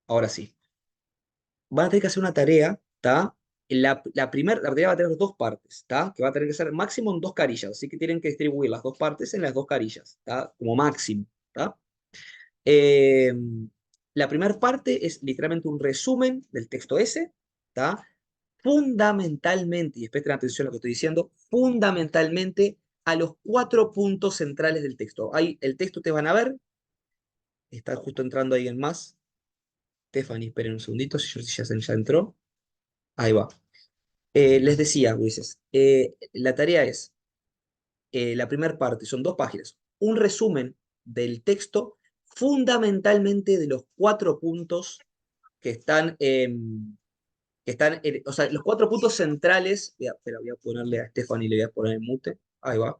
Ahora sí. Van a tener que hacer una tarea, ¿está? La tarea va a tener dos partes, ¿está? Que va a tener que ser máximo en dos carillas, así que tienen que distribuir las dos partes en las dos carillas, ¿está? Como máximo, ¿está? Eh, la primera parte es literalmente un resumen del texto ese, ¿está? Fundamentalmente, y presten atención a lo que estoy diciendo, fundamentalmente a los cuatro puntos centrales del texto. Ahí el texto ustedes van a ver, está justo entrando alguien más. Stephanie, esperen un segundito, si ya entró. Ahí va. Les decía, Luises, la tarea es, la primera parte, son dos páginas, un resumen del texto, fundamentalmente de los cuatro puntos que están, o sea, los cuatro puntos centrales, espera, voy a ponerle a Stephanie, le voy a poner en mute, ahí va.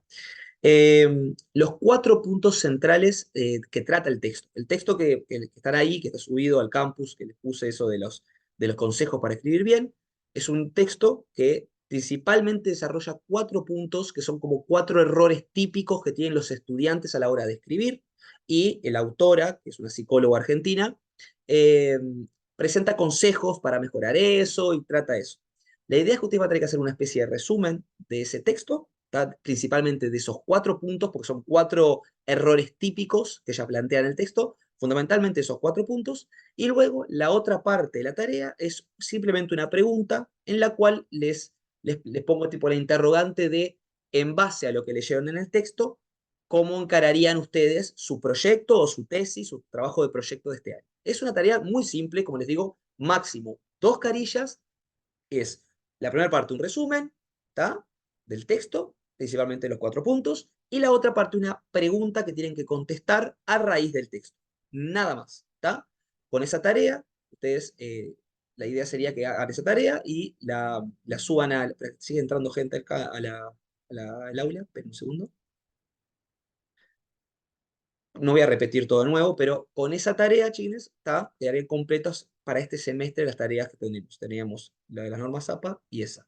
Los cuatro puntos centrales que trata el texto. El texto que están ahí, que está subido al campus, que les puse eso de los consejos para escribir bien, es un texto que principalmente desarrolla cuatro puntos que son como cuatro errores típicos que tienen los estudiantes a la hora de escribir. Y la autora, que es una psicóloga argentina, eh, presenta consejos para mejorar eso y trata eso. La idea es que usted va a tener que hacer una especie de resumen de ese texto, ¿tá? Principalmente de esos cuatro puntos, porque son cuatro errores típicos que ella plantea en el texto, fundamentalmente esos cuatro puntos, y luego la otra parte de la tarea es simplemente una pregunta en la cual les pongo tipo la interrogante de, en base a lo que leyeron en el texto, cómo encararían ustedes su proyecto o su tesis, su trabajo de proyecto de este año. Es una tarea muy simple, como les digo, máximo dos carillas, es la primera parte un resumen, ¿tá? Del texto, principalmente los cuatro puntos, y la otra parte una pregunta que tienen que contestar a raíz del texto. Nada más, ¿tá? Con esa tarea, ustedes, la idea sería que hagan esa tarea y la suban a... Sigue entrando gente acá al aula, esperen un segundo. No voy a repetir todo de nuevo, pero con esa tarea, chiles, quedarían completas para este semestre las tareas que tenemos. Teníamos la de las normas APA y esa.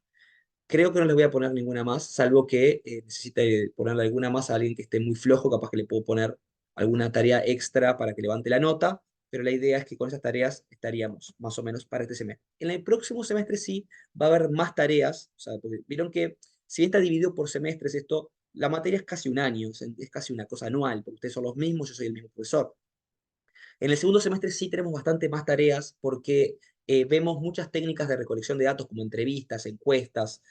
Creo que no les voy a poner ninguna más, salvo que necesite ponerle alguna más a alguien que esté muy flojo, capaz que le puedo poner alguna tarea extra para que levante la nota, pero la idea es que con esas tareas estaríamos más o menos para este semestre. En el próximo semestre sí va a haber más tareas, o sea, porque vieron que si bien está dividido por semestres esto, la materia es casi un año, es casi una cosa anual, porque ustedes son los mismos, yo soy el mismo profesor. En el segundo semestre sí tenemos bastante más tareas porque vemos muchas técnicas de recolección de datos como entrevistas, encuestas,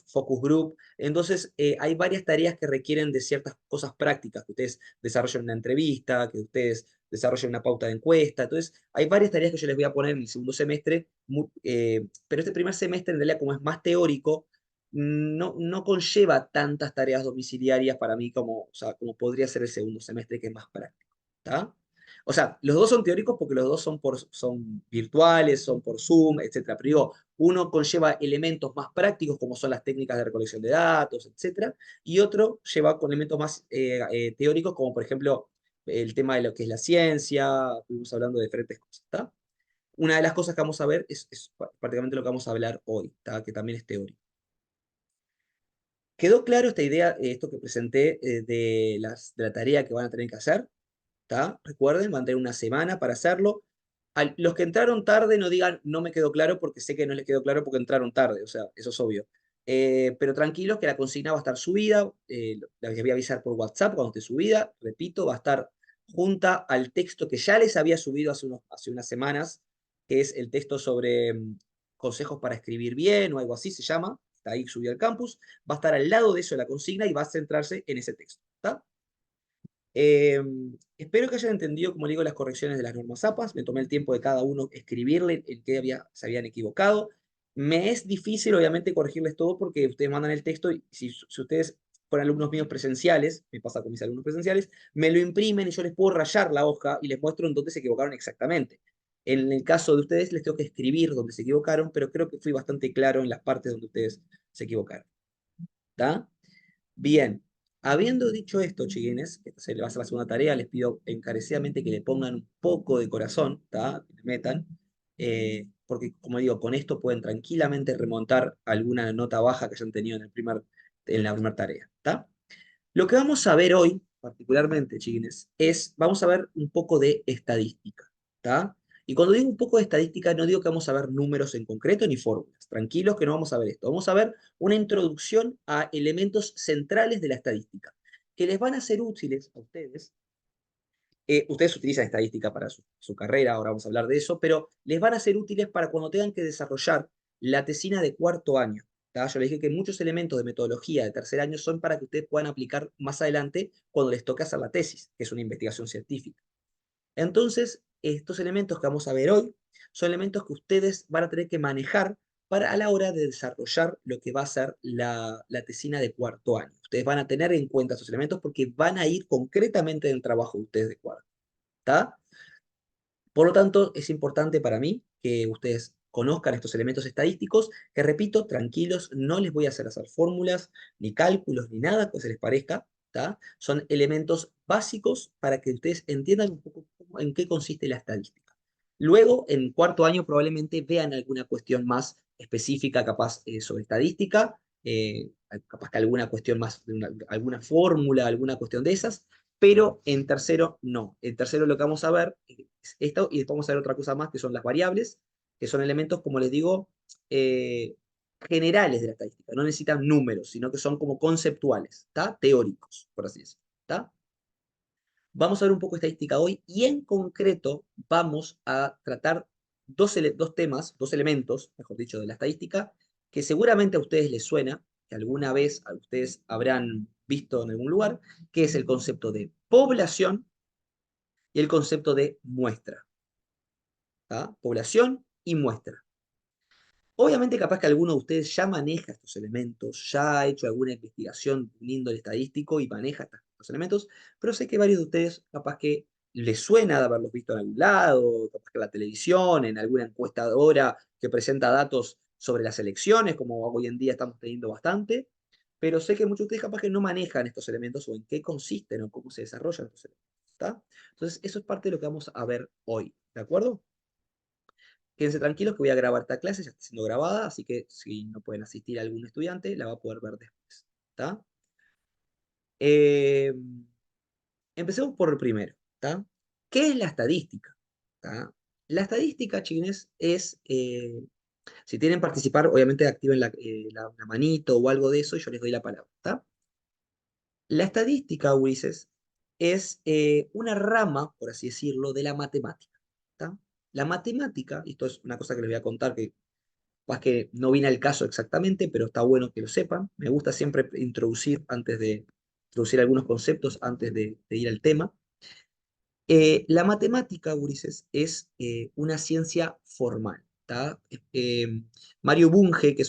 focus group. Entonces, hay varias tareas que requieren de ciertas cosas prácticas, que ustedes desarrollen una entrevista, que ustedes desarrollen una pauta de encuesta. Entonces, hay varias tareas que yo les voy a poner en el segundo semestre, pero este primer semestre, en realidad, como es más teórico, no conlleva tantas tareas domiciliarias para mí como, o sea, como podría ser el segundo semestre, que es más práctico. ¿Está? O sea, los dos son teóricos porque los dos son virtuales, son por Zoom, etcétera. Pero digo, uno conlleva elementos más prácticos como son las técnicas de recolección de datos, etcétera, y otro lleva con elementos más teóricos como por ejemplo el tema de lo que es la ciencia, estuvimos hablando de diferentes cosas, ¿está? Una de las cosas que vamos a ver es prácticamente lo que vamos a hablar hoy, ¿está? Que también es teórico. ¿Quedó claro esta idea, esto que presenté de la tarea que van a tener que hacer? ¿Tá? Recuerden, van a tener una semana para hacerlo. Los que entraron tarde no digan no me quedó claro porque sé que no les quedó claro porque entraron tarde, o sea, eso es obvio. Pero tranquilos que la consigna va a estar subida, les voy a avisar por WhatsApp cuando esté subida, repito, va a estar junta al texto que ya les había subido hace unas semanas, que es el texto sobre consejos para escribir bien o algo así se llama, está ahí subido al campus, va a estar al lado de eso la consigna y va a centrarse en ese texto, ¿está? Eh, Espero que hayan entendido, como digo, las correcciones de las normas APAS. Me tomé el tiempo de cada uno escribirle en qué se habían equivocado. Me es difícil, obviamente, corregirles todo porque ustedes mandan el texto y si ustedes fueran alumnos míos presenciales, me pasa con mis alumnos presenciales, me lo imprimen y yo les puedo rayar la hoja y les muestro en dónde se equivocaron exactamente. En el caso de ustedes, les tengo que escribir dónde se equivocaron, pero creo que fui bastante claro en las partes donde ustedes se equivocaron. ¿Está? Bien, habiendo dicho esto, chiquines, que esta se le va a hacer la segunda tarea, les pido encarecidamente que le pongan un poco de corazón, ¿tá? Que le metan, porque como digo, con esto pueden tranquilamente remontar alguna nota baja que hayan tenido en la primera tarea, ¿tá? Lo que vamos a ver hoy, particularmente, chiquines, vamos a ver un poco de estadística, ¿tá? Y cuando digo un poco de estadística, no digo que vamos a ver números en concreto ni fórmulas. Tranquilos que no vamos a ver esto. Vamos a ver una introducción a elementos centrales de la estadística, que les van a ser útiles a ustedes. Ustedes utilizan estadística para su carrera, ahora vamos a hablar de eso, pero les van a ser útiles para cuando tengan que desarrollar la tesina de cuarto año. ¿Tá? Yo les dije que muchos elementos de metodología de tercer año son para que ustedes puedan aplicar más adelante cuando les toque hacer la tesis, que es una investigación científica. Entonces, estos elementos que vamos a ver hoy son elementos que ustedes van a tener que manejar para a la hora de desarrollar lo que va a ser la tesina de cuarto año. Ustedes van a tener en cuenta estos elementos porque van a ir concretamente en el trabajo de ustedes de cuarto. ¿Está? Por lo tanto, es importante para mí que ustedes conozcan estos elementos estadísticos, que repito, tranquilos, no les voy a hacer fórmulas, ni cálculos, ni nada que se les parezca, ¿tá? Son elementos básicos para que ustedes entiendan un poco en qué consiste la estadística. Luego, en cuarto año, probablemente vean alguna cuestión más específica, capaz sobre estadística, capaz que alguna cuestión más, alguna fórmula, alguna cuestión de esas, pero en tercero no. En tercero lo que vamos a ver es esto, y después vamos a ver otra cosa más, que son las variables, que son elementos, como les digo, eh, generales de la estadística. No necesitan números, sino que son como conceptuales, ¿tá? Teóricos, por así decirlo. ¿Tá? Vamos a ver un poco de estadística hoy, y en concreto vamos a tratar dos temas, dos elementos, mejor dicho, de la estadística, que seguramente a ustedes les suena, que alguna vez a ustedes habrán visto en algún lugar, que es el concepto de población y el concepto de muestra. ¿Tá? Población y muestra. Obviamente, capaz que alguno de ustedes ya maneja estos elementos, ya ha hecho alguna investigación de un índole estadístico y maneja estos elementos, pero sé que varios de ustedes capaz que les suena de haberlos visto en algún lado, capaz que en la televisión, en alguna encuestadora que presenta datos sobre las elecciones, como hoy en día estamos teniendo bastante, pero sé que muchos de ustedes capaz que no manejan estos elementos o en qué consisten o cómo se desarrollan estos elementos. ¿Tá? Entonces, eso es parte de lo que vamos a ver hoy, ¿de acuerdo? Quédense tranquilos que voy a grabar esta clase, ya está siendo grabada, así que si no pueden asistir a algún estudiante, la va a poder ver después. ¿Tá? Eh, Empecemos por el primero. ¿Tá? ¿Qué es la estadística? ¿Tá? La estadística, chiquines, es, si tienen participar, obviamente activen la manito o algo de eso y yo les doy la palabra. ¿Tá? La estadística, Ulises, es una rama, por así decirlo, de la matemática. ¿Tá? La matemática, y esto es una cosa que les voy a contar que más que no viene al caso exactamente, pero está bueno que lo sepan. Me gusta siempre introducir algunos conceptos antes de ir al tema. La matemática, Ulises, es una ciencia formal. ¿Tá? Mario Bunge, que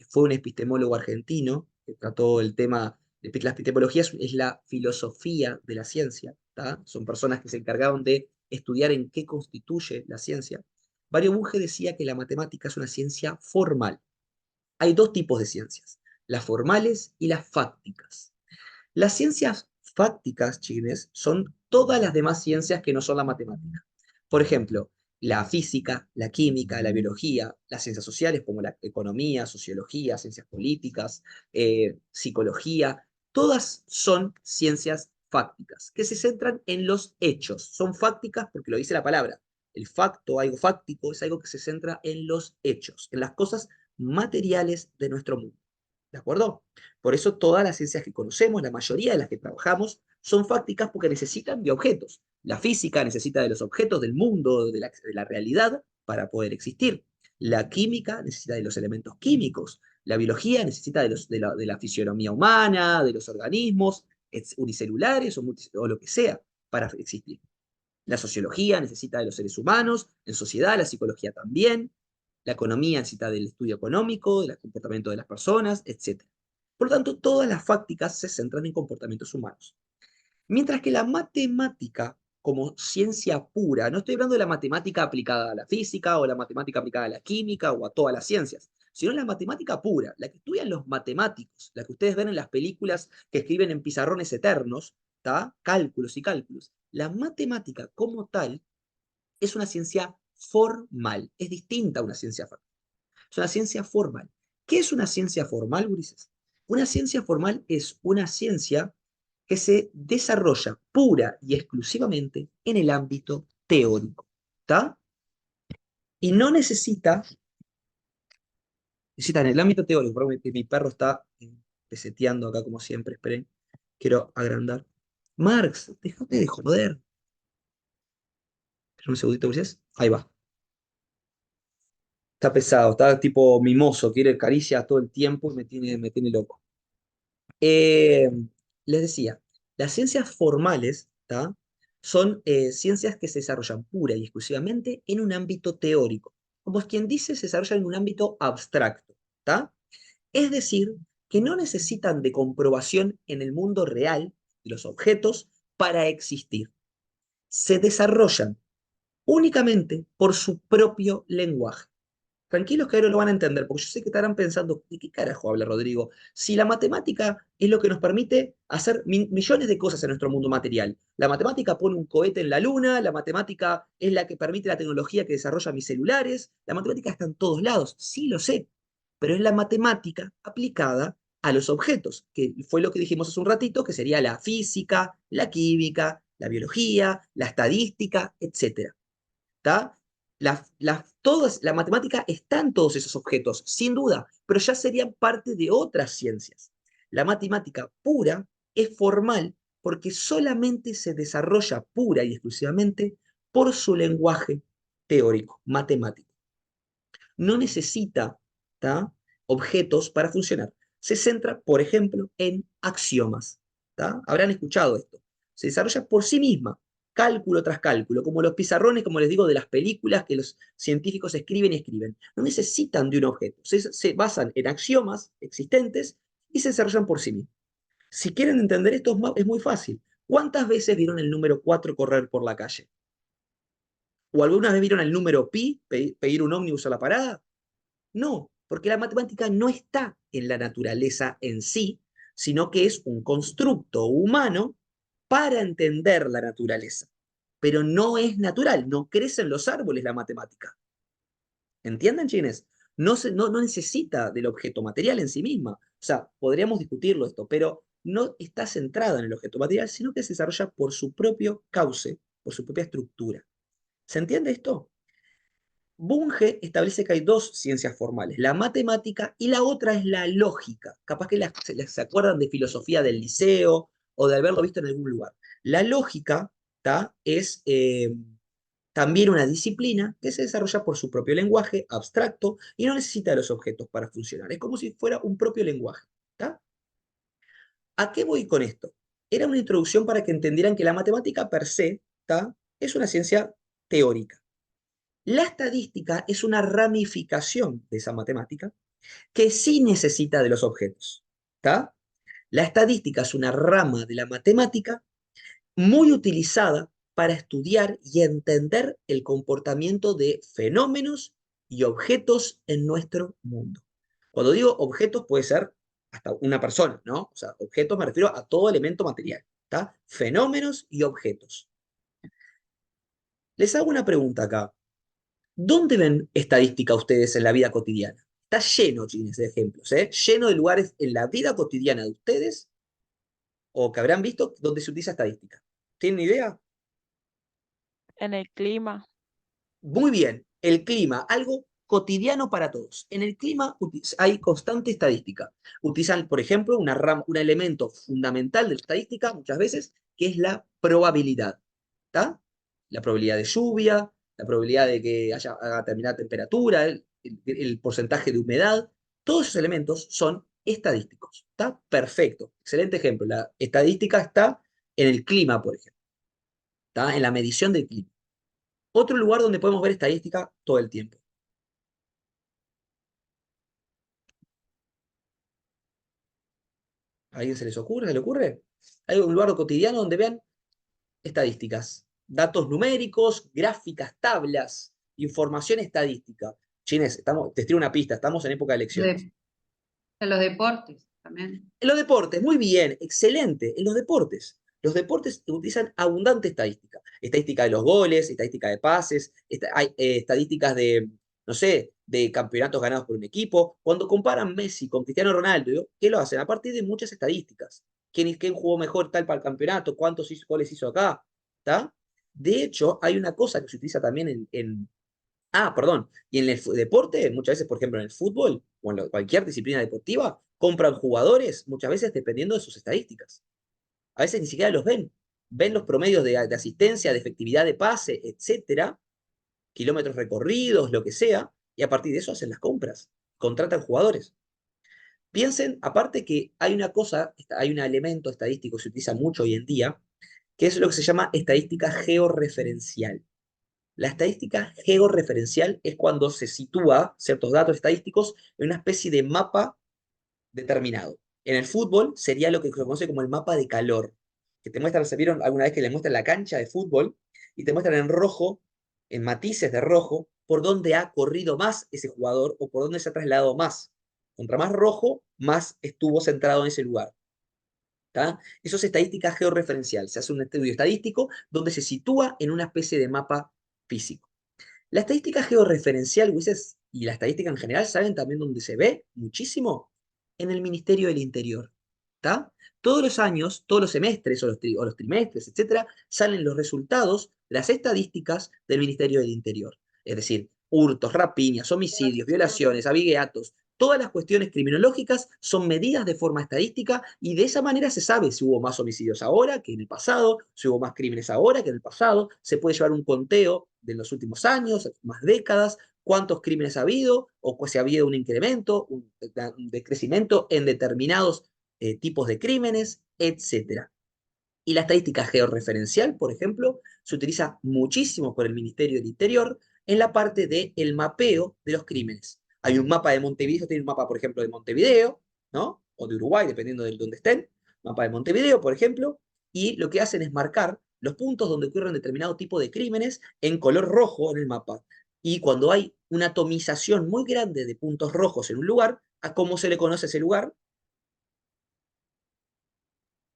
fue un epistemólogo argentino, que trató el tema, la epistemología es la filosofía de la ciencia. ¿Tá? Son personas que se encargaron de estudiar en qué constituye la ciencia. Mario Bunge decía que la matemática es una ciencia formal. Hay dos tipos de ciencias, las formales y las fácticas. Las ciencias fácticas, chiles, son todas las demás ciencias que no son la matemática. Por ejemplo, la física, la química, la biología, las ciencias sociales como la economía, sociología, ciencias políticas, psicología, todas son ciencias fácticas, que se centran en los hechos. Son fácticas porque lo dice la palabra. El facto, algo fáctico, es algo que se centra en los hechos, en las cosas materiales de nuestro mundo. ¿De acuerdo? Por eso todas las ciencias que conocemos, la mayoría de las que trabajamos, son fácticas porque necesitan de objetos. La física necesita de los objetos del mundo, de la realidad, para poder existir. La química necesita de los elementos químicos. La biología necesita de la fisionomía humana, de los organismos unicelulares o lo que sea para existir. La sociología necesita de los seres humanos, en sociedad, la psicología también. La economía necesita del estudio económico, del comportamiento de las personas, etc. Por lo tanto, todas las fácticas se centran en comportamientos humanos. Mientras que la matemática, como ciencia pura, no estoy hablando de la matemática aplicada a la física o la matemática aplicada a la química o a todas las ciencias, sino la matemática pura, la que estudian los matemáticos, la que ustedes ven en las películas que escriben en pizarrones eternos, ¿tá? Cálculos y cálculos. La matemática como tal es una ciencia formal, es distinta a una ciencia formal. Es una ciencia formal. ¿Qué es una ciencia formal, Ulises? Una ciencia formal es una ciencia que se desarrolla pura y exclusivamente en el ámbito teórico. ¿Está? Y no necesita en el ámbito teórico, perdón, que mi perro está peseteando acá como siempre, esperen, quiero agrandar. Marx, déjate de joder. Espera un segundito, Ulises. Ahí va. Está pesado, está tipo mimoso, quiere caricias todo el tiempo y me tiene loco. Eh, Les decía, las ciencias formales, ¿tá? Son ciencias que se desarrollan pura y exclusivamente en un ámbito teórico. Como es quien dice, se desarrollan en un ámbito abstracto, ¿tá? Es decir, que no necesitan de comprobación en el mundo real de los objetos para existir. Se desarrollan únicamente por su propio lenguaje. Tranquilos que ahora lo van a entender, porque yo sé que estarán pensando, ¿de qué carajo habla Rodrigo? Si la matemática es lo que nos permite hacer millones de cosas en nuestro mundo material. La matemática pone un cohete en la luna, la matemática es la que permite la tecnología que desarrolla mis celulares, la matemática está en todos lados, sí lo sé, pero es la matemática aplicada a los objetos, que fue lo que dijimos hace un ratito, que sería la física, la química, la biología, la estadística, etcétera. ¿Tá? La matemática está en todos esos objetos, sin duda, pero ya serían parte de otras ciencias. La matemática pura es formal porque solamente se desarrolla pura y exclusivamente por su lenguaje teórico, matemático. No necesita, ¿tá? Objetos para funcionar. Se centra, por ejemplo, en axiomas. ¿Tá? Habrán escuchado esto. Se desarrolla por sí misma, cálculo tras cálculo, como los pizarrones, como les digo, de las películas que los científicos escriben y escriben. No necesitan de un objeto. Se basan en axiomas existentes y se desarrollan por sí mismos. Si quieren entender esto, es muy fácil. ¿Cuántas veces vieron el número 4 correr por la calle? ¿O alguna vez vieron el número pi pedir un ómnibus a la parada? No, porque la matemática no está en la naturaleza en sí, sino que es un constructo humano para entender la naturaleza. Pero no es natural, no crecen los árboles la matemática. ¿Entienden, chines? No necesita del objeto material en sí misma. O sea, podríamos discutirlo esto, pero no está centrada en el objeto material, sino que se desarrolla por su propio cauce, por su propia estructura. ¿Se entiende esto? Bunge establece que hay dos ciencias formales, la matemática y la otra es la lógica. Capaz que se acuerdan de filosofía del liceo o de haberlo visto en algún lugar. La lógica, ¿tá? Es también una disciplina que se desarrolla por su propio lenguaje abstracto y no necesita de los objetos para funcionar. Es como si fuera un propio lenguaje. ¿Tá? ¿A qué voy con esto? Era una introducción para que entendieran que la matemática per se, ¿tá? Es una ciencia teórica. La estadística es una ramificación de esa matemática que sí necesita de los objetos. ¿Tá? La estadística es una rama de la matemática muy utilizada para estudiar y entender el comportamiento de fenómenos y objetos en nuestro mundo. Cuando digo objetos puede ser hasta una persona, ¿no? O sea, objetos me refiero a todo elemento material, ¿tá? Fenómenos y objetos. Les hago una pregunta acá. ¿Dónde ven estadística ustedes en la vida cotidiana? Está lleno, chines, de ejemplos, ¿eh? Lleno de lugares en la vida cotidiana de ustedes o que habrán visto donde se utiliza estadística. ¿Tienen idea? En el clima. Muy bien, el clima, algo cotidiano para todos. En el clima hay constante estadística. Utilizan, por ejemplo, un elemento fundamental de la estadística muchas veces, que es la probabilidad. ¿Está? La probabilidad de lluvia, la probabilidad de que haya determinada temperatura, el porcentaje de humedad, todos esos elementos son estadísticos. ¿Está? Perfecto. Excelente ejemplo. La estadística está en el clima, por ejemplo. ¿Está? En la medición del clima. Otro lugar donde podemos ver estadística todo el tiempo. ¿A alguien se les ocurre? ¿Se le ocurre? Hay un lugar cotidiano donde vean estadísticas, datos numéricos, gráficas, tablas, información estadística. Chines, te tiro una pista, estamos en época de elecciones. De, de los deportes también. En los deportes, muy bien, excelente. En los deportes. Los deportes utilizan abundante estadística. Estadística de los goles, estadística de pases, hay estadísticas de, no sé, de campeonatos ganados por un equipo. Cuando comparan Messi con Cristiano Ronaldo, ¿qué lo hacen? A partir de muchas estadísticas. ¿Quién jugó mejor tal para el campeonato? ¿Cuántos goles hizo acá? ¿Está? De hecho, hay una cosa que se utiliza también Ah, perdón. Y en el deporte, muchas veces, por ejemplo, en el fútbol o en cualquier disciplina deportiva, compran jugadores muchas veces dependiendo de sus estadísticas. A veces ni siquiera los ven. Ven los promedios de asistencia, de efectividad de pase, etcétera, kilómetros recorridos, lo que sea, y a partir de eso hacen las compras. Contratan jugadores. Piensen, aparte que hay una cosa, hay un elemento estadístico que se utiliza mucho hoy en día, que es lo que se llama estadística georreferencial. La estadística georreferencial es cuando se sitúa ciertos datos estadísticos en una especie de mapa determinado. En el fútbol sería lo que se conoce como el mapa de calor, que te muestran, ¿se vieron alguna vez que le muestran la cancha de fútbol y te muestran en rojo, en matices de rojo, por dónde ha corrido más ese jugador o por dónde se ha trasladado más? Contra más rojo, más estuvo centrado en ese lugar. ¿Tá? Eso es estadística georreferencial. Se hace un estudio estadístico donde se sitúa en una especie de mapa físico. La estadística georreferencial, Ulises, y la estadística en general, ¿saben también dónde se ve muchísimo? En el Ministerio del Interior. ¿Tá? Todos los años, todos los semestres o los trimestres, etcétera, salen los resultados, las estadísticas del Ministerio del Interior. Es decir, hurtos, rapiñas, homicidios, violaciones, abigeatos, todas las cuestiones criminológicas son medidas de forma estadística y de esa manera se sabe si hubo más homicidios ahora que en el pasado, si hubo más crímenes ahora que en el pasado. Se puede llevar un conteo de los últimos años, más décadas, cuántos crímenes ha habido o si ha habido un incremento, un decrecimiento en determinados tipos de crímenes, etcétera. Y la estadística georreferencial, por ejemplo, se utiliza muchísimo por el Ministerio del Interior en la parte del mapeo de los crímenes. Hay un mapa de Montevideo, tiene un mapa, por ejemplo, de Montevideo, ¿no? O de Uruguay, dependiendo de dónde estén. Mapa de Montevideo, por ejemplo, y lo que hacen es marcar los puntos donde ocurren determinado tipo de crímenes en color rojo en el mapa. Y cuando hay una atomización muy grande de puntos rojos en un lugar, ¿a cómo se le conoce ese lugar?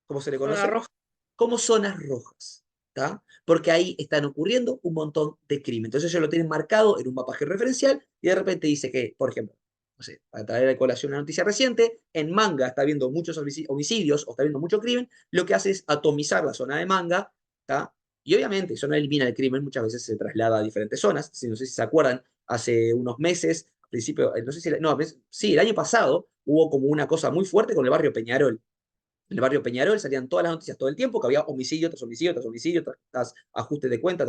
¿Cómo se le Zona conoce? roja. Como zonas rojas, ¿tá? Porque ahí están ocurriendo un montón de crímenes. Entonces ellos lo tienen marcado en un mapa georreferencial y de repente dice que, por ejemplo, no sé, para traer a colación una noticia reciente, en Manga está habiendo muchos homicidios o está habiendo mucho crimen, lo que hace es atomizar la zona de Manga, ¿tá? Y obviamente eso no elimina el crimen, muchas veces se traslada a diferentes zonas. Si, no sé si se acuerdan, hace unos meses, al principio, no sé si, no, sí, el año pasado hubo como una cosa muy fuerte con el barrio Peñarol. En el barrio Peñarol salían todas las noticias todo el tiempo, que había homicidio tras homicidio tras homicidio, tras ajustes de cuenta,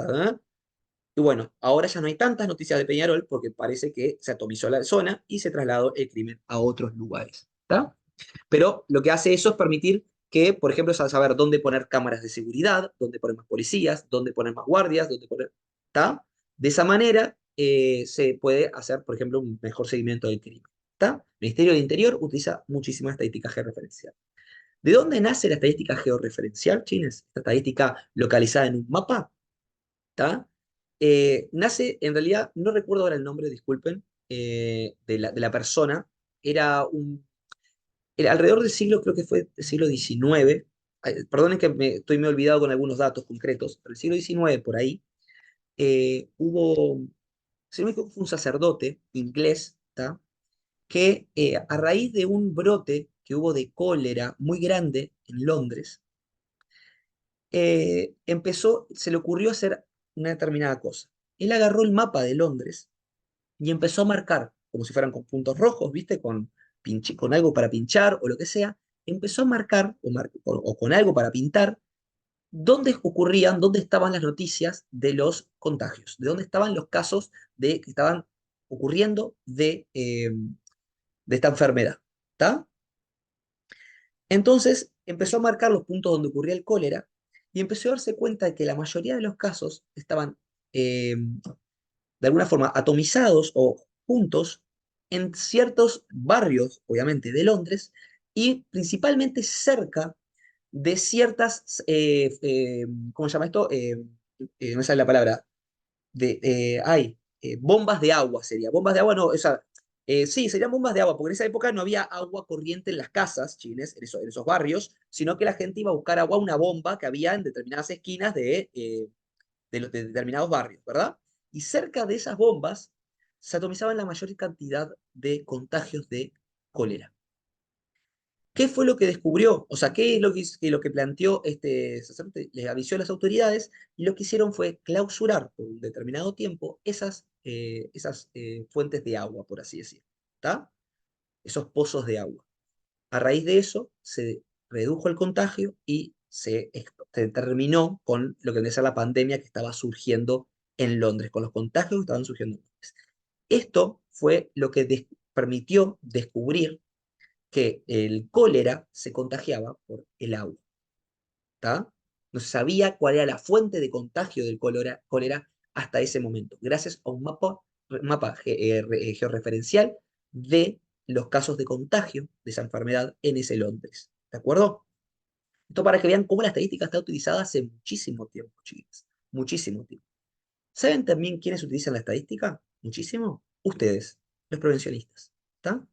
y bueno, ahora ya no hay tantas noticias de Peñarol porque parece que se atomizó la zona y se trasladó el crimen a otros lugares. ¿Está? Pero lo que hace eso es permitir que, por ejemplo, saber dónde poner cámaras de seguridad, dónde poner más policías, dónde poner más guardias, dónde poner. ¿Está? De esa manera se puede hacer, por ejemplo, un mejor seguimiento del crimen. ¿Está? El Ministerio del Interior utiliza muchísimas estadísticas georreferenciales. ¿De dónde nace la estadística georreferencial, Chines? Esta estadística localizada en un mapa, ¿tá? Nace, en realidad, no recuerdo ahora el nombre, disculpen, de la persona. Era era alrededor del siglo, creo que fue el siglo XIX. Perdonen que estoy me olvidado con algunos datos concretos, pero el siglo XIX por ahí hubo, si no me equivoco, fue un sacerdote inglés, ¿tá? Que a raíz de un brote que hubo de cólera muy grande en Londres, se le ocurrió hacer una determinada cosa. Él agarró el mapa de Londres y empezó a marcar, como si fueran con puntos rojos, ¿viste? Con algo para pinchar o lo que sea. Empezó a marcar o con algo para pintar dónde ocurrían, dónde estaban las noticias de los contagios, de dónde estaban los casos que estaban ocurriendo de esta enfermedad. ¿Está? Entonces empezó a marcar los puntos donde ocurría el cólera y empezó a darse cuenta de que la mayoría de los casos estaban de alguna forma atomizados o juntos en ciertos barrios, obviamente, de Londres y principalmente cerca de ciertas, ¿cómo se llama esto? No me sale la palabra, bombas de agua sería. Bombas de agua no, o sea, sí, serían bombas de agua, porque en esa época no había agua corriente en las casas chines, en esos barrios, sino que la gente iba a buscar agua a una bomba que había en determinadas esquinas de determinados barrios, ¿verdad? Y cerca de esas bombas se atomizaban la mayor cantidad de contagios de cólera. ¿Qué fue lo que descubrió? O sea, ¿qué es lo que planteó este sacerdote? Les avisó a las autoridades y lo que hicieron fue clausurar por un determinado tiempo esas fuentes de agua, por así decirlo. ¿Está? Esos pozos de agua. A raíz de eso se redujo el contagio y se terminó con lo que vendría a ser la pandemia que estaba surgiendo en Londres, con los contagios que estaban surgiendo en Londres. Esto fue lo que permitió descubrir que el cólera se contagiaba por el agua. ¿Tá? No se sabía cuál era la fuente de contagio del cólera hasta ese momento, gracias a un mapa georreferencial de los casos de contagio de esa enfermedad en ese Londres. ¿De acuerdo? Esto para que vean cómo la estadística está utilizada hace muchísimo tiempo, chicos. Muchísimo tiempo. ¿Saben también quiénes utilizan la estadística? Muchísimo. Ustedes, los prevencionistas. ¿Está?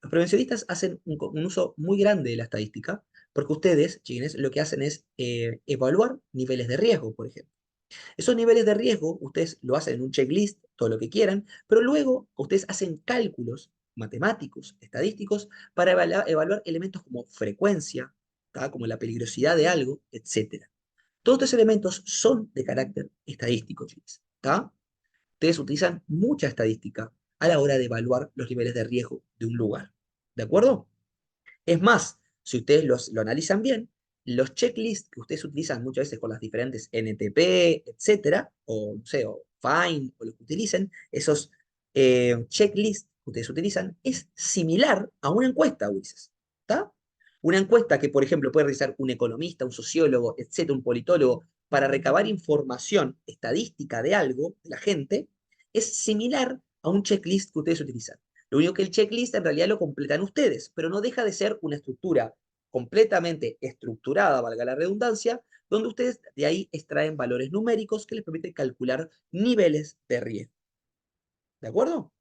Los prevencionistas hacen un uso muy grande de la estadística porque ustedes, chiquines, lo que hacen es evaluar niveles de riesgo, por ejemplo. Esos niveles de riesgo ustedes lo hacen en un checklist, todo lo que quieran, pero luego ustedes hacen cálculos matemáticos, estadísticos, para evaluar elementos como frecuencia, ¿tá? Como la peligrosidad de algo, etc. Todos estos elementos son de carácter estadístico, chicos. ¿Está? Ustedes utilizan mucha estadística a la hora de evaluar los niveles de riesgo de un lugar. ¿De acuerdo? Es más, si ustedes lo analizan bien, los checklists que ustedes utilizan muchas veces con las diferentes NTP, etcétera, o no sé, o Find, o lo que utilicen, esos checklists que ustedes utilizan, es similar a una encuesta, Ulises. ¿Está? Una encuesta que, por ejemplo, puede realizar un economista, un sociólogo, etcétera, un politólogo, para recabar información estadística de algo, de la gente, es similar a un checklist que ustedes utilizan. Lo único que el checklist en realidad lo completan ustedes, pero no deja de ser una estructura completamente estructurada, valga la redundancia, donde ustedes de ahí extraen valores numéricos que les permiten calcular niveles de riesgo. ¿De acuerdo?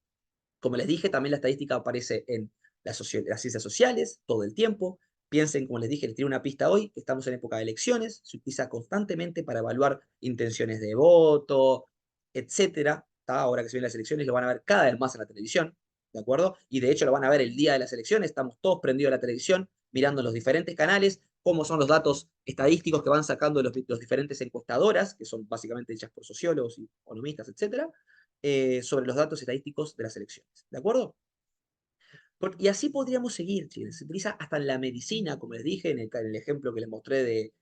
Como les dije, también la estadística aparece en las ciencias sociales todo el tiempo. Piensen, como les dije, les tiré una pista hoy, que estamos en época de elecciones, se utiliza constantemente para evaluar intenciones de voto, etcétera. Ahora que se vienen las elecciones, lo van a ver cada vez más en la televisión, ¿de acuerdo? Y de hecho lo van a ver el día de las elecciones, estamos todos prendidos a la televisión, mirando los diferentes canales, cómo son los datos estadísticos que van sacando los diferentes encuestadoras, que son básicamente hechas por sociólogos y economistas, etcétera, sobre los datos estadísticos de las elecciones. ¿De acuerdo? Y así podríamos seguir, chicos. Se utiliza hasta en la medicina, como les dije, en el ejemplo que les mostré de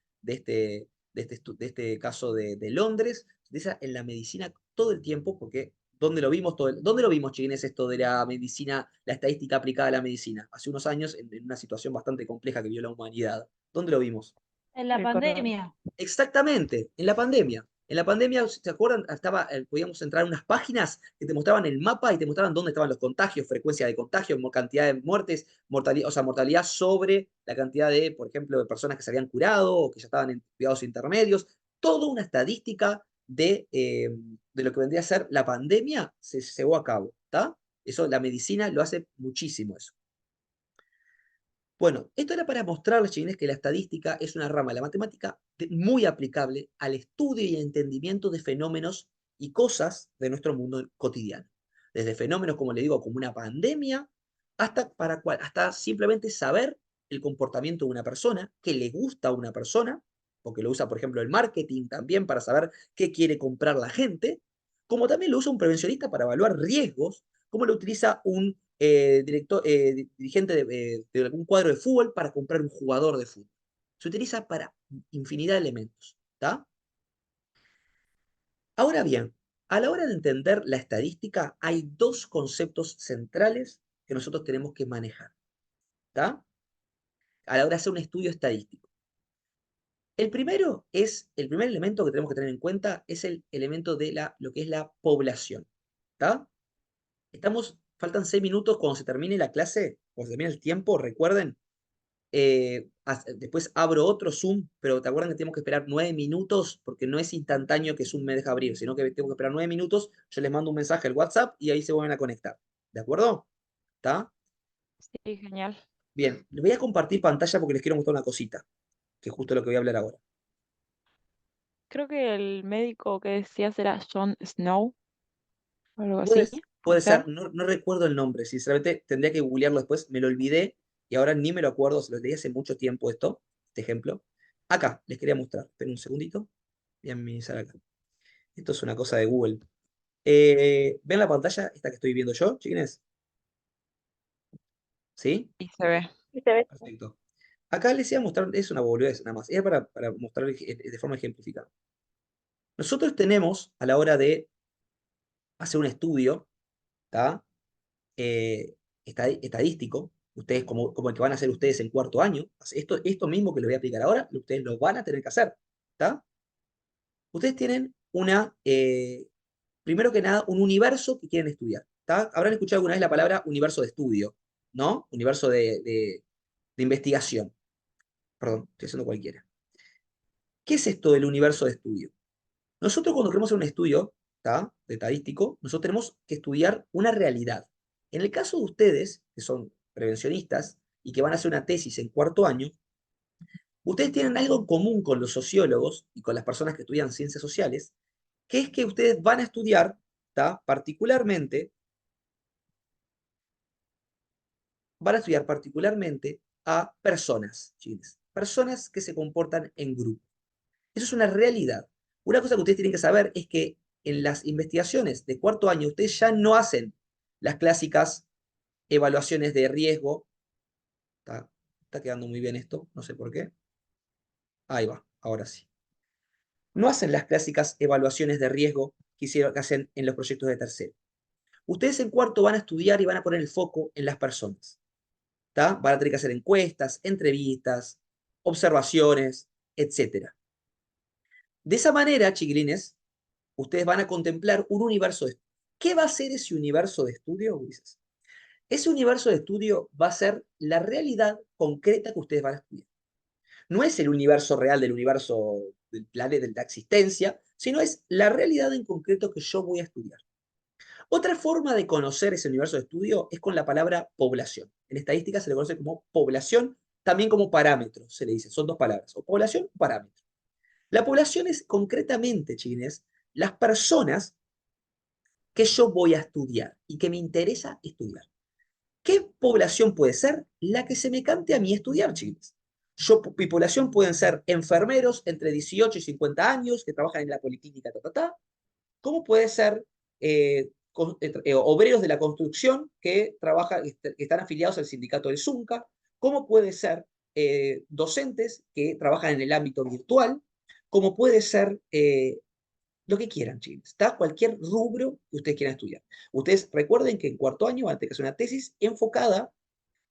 este caso de Londres. Se utiliza en la medicina todo el tiempo, porque ¿dónde lo vimos? ¿Dónde lo vimos, chiquines, esto de la medicina, la estadística aplicada a la medicina? Hace unos años, en una situación bastante compleja que vio la humanidad. ¿Dónde lo vimos? En la El corona. pandemia. Exactamente, en la pandemia. En la pandemia, ¿se acuerdan? Podíamos entrar a unas páginas que te mostraban el mapa y te mostraban dónde estaban los contagios, frecuencia de contagios, cantidad de muertes, mortalidad, o sea, mortalidad sobre la cantidad de, por ejemplo, de personas que se habían curado o que ya estaban en cuidados intermedios. Toda una estadística de lo que vendría a ser la pandemia se llevó a cabo, ¿está? Eso, la medicina lo hace muchísimo eso. Bueno, esto era para mostrarles, chiquines, que la estadística es una rama de la matemática muy aplicable al estudio y entendimiento de fenómenos y cosas de nuestro mundo cotidiano. Desde fenómenos, como le digo, como una pandemia, hasta simplemente saber el comportamiento de una persona, qué le gusta a una persona, porque lo usa, por ejemplo, el marketing también para saber qué quiere comprar la gente, como también lo usa un prevencionista para evaluar riesgos, como lo utiliza un dirigente de algún cuadro de fútbol para comprar un jugador de fútbol. Se utiliza para infinidad de elementos. ¿Está? Ahora bien, a la hora de entender la estadística, hay dos conceptos centrales que nosotros tenemos que manejar. ¿Está? A la hora de hacer un estudio estadístico. El primer elemento que tenemos que tener en cuenta es el elemento de lo que es la población. ¿Está? Faltan 6 minutos cuando se termine la clase, cuando se termine el tiempo, recuerden, después abro otro Zoom, pero te acuerdan que tenemos que esperar 9 minutos, porque no es instantáneo que Zoom me deja abrir, sino que tengo que esperar 9 minutos, yo les mando un mensaje al WhatsApp y ahí se vuelven a conectar. ¿De acuerdo? ¿Está? Sí, genial. Bien, les voy a compartir pantalla porque les quiero mostrar una cosita, que es justo lo que voy a hablar ahora. Creo que el médico que decías era Jon Snow, o algo Puede, así, ¿puede puede ser? ser, no recuerdo el nombre, sinceramente tendría que googlearlo después, me lo olvidé, y ahora ni me lo acuerdo, se lo leí hace mucho tiempo este ejemplo. Acá, les quería mostrar. Esperen un segundito. Voy a minimizar acá. Esto es una cosa de Google. ¿Ven la pantalla esta que estoy viendo yo, chiquines? ¿Sí? Y se ve. Perfecto. Acá les iba a mostrar, es una boludez nada más, era para mostrar de forma ejemplificada. Nosotros tenemos, a la hora de hacer un estudio, ¿tá? eh, estadístico, ustedes como el que van a hacer ustedes en cuarto año, esto mismo que les voy a aplicar ahora, ustedes lo van a tener que hacer, ¿tá? Ustedes tienen primero que nada, un universo que quieren estudiar, ¿tá? Habrán escuchado alguna vez la palabra universo de estudio, ¿no? Universo de investigación. Perdón, estoy haciendo cualquiera. ¿Qué es esto del universo de estudio? Nosotros cuando queremos hacer un estudio, ¿tá? De estadístico, nosotros tenemos que estudiar una realidad. En el caso de ustedes, que son prevencionistas y que van a hacer una tesis en cuarto año, ustedes tienen algo en común con los sociólogos y con las personas que estudian ciencias sociales, que es que ustedes van a estudiar, ¿tá? Particularmente a personas, chiles, personas que se comportan en grupo. Eso es una realidad. Una cosa que ustedes tienen que saber es que en las investigaciones de cuarto año ustedes ya no hacen las clásicas evaluaciones de riesgo. Está quedando muy bien esto, no sé por qué. Ahí va, ahora sí. No hacen las clásicas evaluaciones de riesgo que hacen en los proyectos de tercero. Ustedes en cuarto van a estudiar y van a poner el foco en las personas. ¿Tá? Van a tener que hacer encuestas, entrevistas, observaciones, etc. De esa manera, chiquilines, ustedes van a contemplar un universo de estudio. ¿Qué va a ser ese universo de estudio, Ulises? Ese universo de estudio va a ser la realidad concreta que ustedes van a estudiar. No es el universo real del universo del planeta, de la existencia, sino es la realidad en concreto que yo voy a estudiar. Otra forma de conocer ese universo de estudio es con la palabra población. En estadística se le conoce como población, también como parámetro, se le dice, son dos palabras, o población o parámetro. La población es concretamente, chiquines, las personas que yo voy a estudiar y que me interesa estudiar. ¿Qué población puede ser? La que se me cante a mí estudiar, chiquines. Mi población pueden ser enfermeros entre 18 y 50 años que trabajan en la policlínica, ¿Cómo puede ser obreros de la construcción que están afiliados al sindicato del Zunca? ¿Cómo puede ser docentes que trabajan en el ámbito virtual? ¿Cómo puede ser lo que quieran, chicos? Está cualquier rubro que ustedes quieran estudiar. Ustedes recuerden que en cuarto año van a tener que hacer una tesis enfocada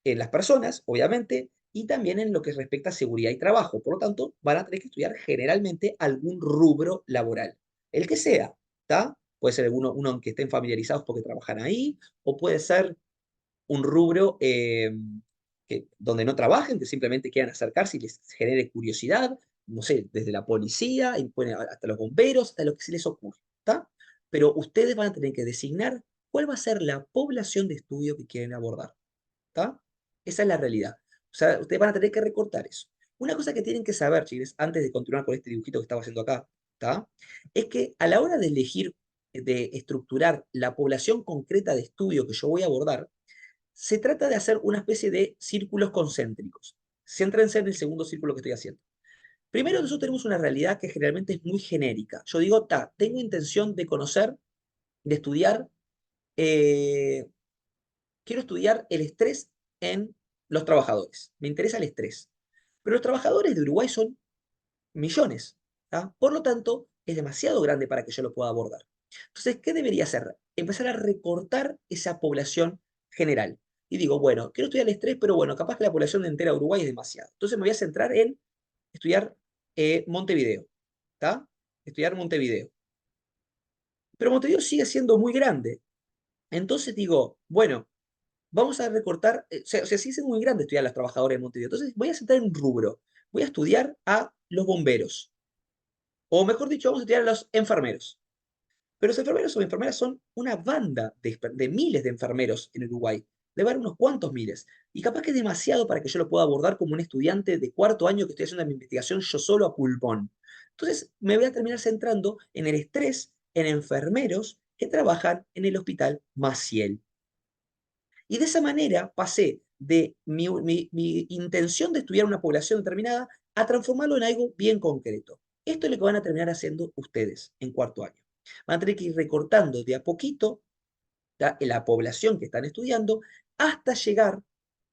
en las personas, obviamente, y también en lo que respecta a seguridad y trabajo. Por lo tanto, van a tener que estudiar generalmente algún rubro laboral, el que sea, ¿está? Puede ser uno en que estén familiarizados porque trabajan ahí, o puede ser un rubro donde no trabajen, que simplemente quieran acercarse y les genere curiosidad, no sé, desde la policía, y hasta los bomberos, hasta lo que se les ocurra, ¿está? Pero ustedes van a tener que designar cuál va a ser la población de estudio que quieren abordar. ¿Está? Esa es la realidad. O sea, ustedes van a tener que recortar eso. Una cosa que tienen que saber, chicos, antes de continuar con este dibujito que estaba haciendo acá, ¿está? Es que a la hora de elegir, de estructurar la población concreta de estudio que yo voy a abordar, se trata de hacer una especie de círculos concéntricos. Céntrense en el segundo círculo que estoy haciendo. Primero, nosotros tenemos una realidad que generalmente es muy genérica. Yo digo, tengo intención de conocer, de estudiar eh, quiero estudiar el estrés en los trabajadores. Me interesa el estrés. Pero los trabajadores de Uruguay son millones. ¿Tá? Por lo tanto, es demasiado grande para que yo lo pueda abordar. Entonces, ¿qué debería hacer? Empezar a recortar esa población general. Y digo, bueno, quiero estudiar el estrés, pero bueno, capaz que la población entera de Uruguay es demasiado. Entonces me voy a centrar en estudiar Montevideo. ¿Tá? Estudiar Montevideo. Pero Montevideo sigue siendo muy grande. Entonces digo, bueno, vamos a recortar, o sea, sí es muy grande estudiar a los trabajadores de Montevideo. Entonces voy a centrar en un rubro. Voy a estudiar a los bomberos. O mejor dicho, vamos a estudiar a los enfermeros. Pero los enfermeros o enfermeras son una banda de miles de enfermeros en Uruguay. Debe haber unos cuantos miles. Y capaz que es demasiado para que yo lo pueda abordar como un estudiante de cuarto año que estoy haciendo mi investigación yo solo a pulmón. Entonces me voy a terminar centrando en el estrés en enfermeros que trabajan en el hospital Maciel. Y de esa manera pasé de mi intención de estudiar una población determinada a transformarlo en algo bien concreto. Esto es lo que van a terminar haciendo ustedes en cuarto año. Van a tener que ir recortando de a poquito la población que están estudiando hasta llegar,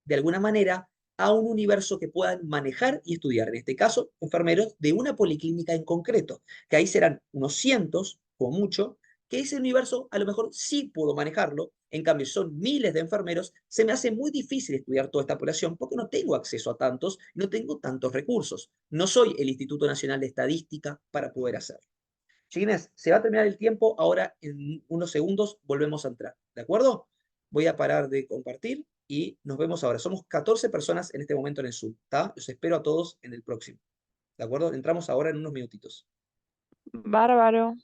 de alguna manera, a un universo que puedan manejar y estudiar. En este caso, enfermeros de una policlínica en concreto, que ahí serán unos cientos, o mucho, que ese universo a lo mejor sí puedo manejarlo. En cambio, son miles de enfermeros, se me hace muy difícil estudiar toda esta población porque no tengo acceso a tantos, no tengo tantos recursos. No soy el Instituto Nacional de Estadística para poder hacerlo. Chiquines, se va a terminar el tiempo, ahora en unos segundos volvemos a entrar, ¿de acuerdo? Voy a parar de compartir y nos vemos ahora. Somos 14 personas en este momento en el Zoom, ¿está? Los espero a todos en el próximo, ¿de acuerdo? Entramos ahora en unos minutitos. Bárbaro.